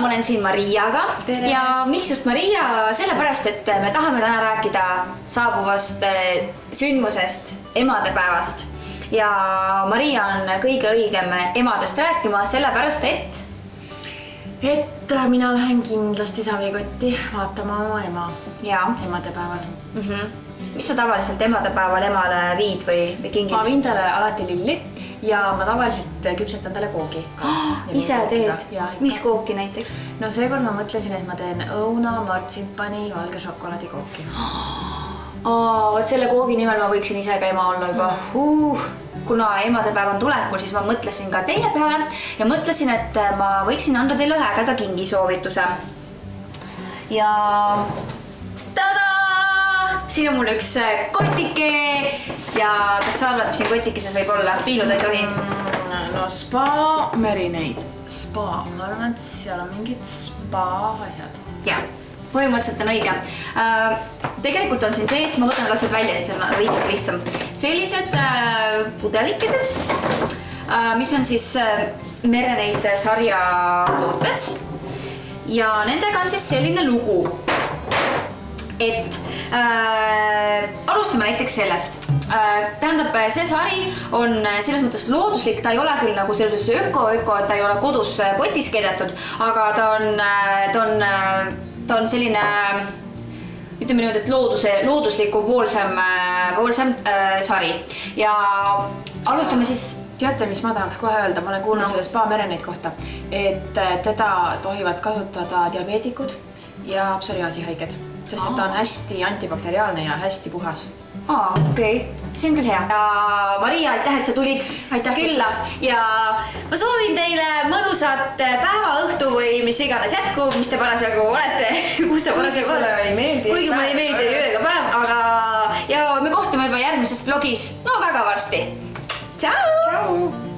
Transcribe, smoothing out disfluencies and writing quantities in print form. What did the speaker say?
ma olen siin Mariaga. Tere. Ja miks just Maria? Sellepärast, et me tahame täna rääkida saabuvast sündmusest, emadepäevast. Ja Maria on kõige õigem emadest rääkima, sellepärast, et mina lähen kindlasti savikotti vaatama oma ema emadepäeval. Mis sa tavaliselt emadepäeval emale viid või kingid? Ma viin talle alati lilli ja ma tavaliselt küpsetan talle koogi. Ise teed? Mis kooki näiteks? No seekord ma mõtlesin, et ma teen õuna, martsipani, valge šokolaadi kooki. Võt selle koogi nimel ma võiksin ise ka ema olla juba. Kuna emadepäev on tulekul, siis ma mõtlesin ka teie peale ja mõtlesin, et ma võiksin anda teile ägeda kingisoovituse. Ja tada! Siin on mul üks kotike ja kas sa arvad, mis siin kotikeses võib olla? Piiluda ei tohi? No spa Merineid. Spa, ma arvan, et seal on mingid spa asjad. Jah, põhimõtteliselt on õige. Tegelikult on siin sees, ma võtan lased välja, siis on veidi lihtsam. Sellised pudelikesed, mis on siis Merineid sarja tooted. Ja nendega on siis selline lugu, et alustame näiteks sellest. Tähendab, see sari on selles mõttes looduslik, ta ei ole küll nagu selles öko, et ta ei ole kodus potis keedetud, aga ta on selline, ütleme nüüd, et loodusliku poolsem sari. Ja alustame siis. Teate, mis ma tahaks kohe öelda? Ma olen kuulnud selle Spa Merineid kohta, et teda tohivad kasutada diabeetikud ja psoriaasihaiged, sest et ta on hästi antibakteriaalne ja hästi puhas. Okei. See on küll hea. Ja Maria, aitäh, et sa tulid külla. Ja ma soovin teile mõnusat päeva, õhtu või mis iganes jätku, mis te parasjagu olete. Kus te parasjagu olete. Kuigi mulle ei meeldi ööga päev, ja me kohtume juba järgmises vlogis. No väga varsti. Tšau!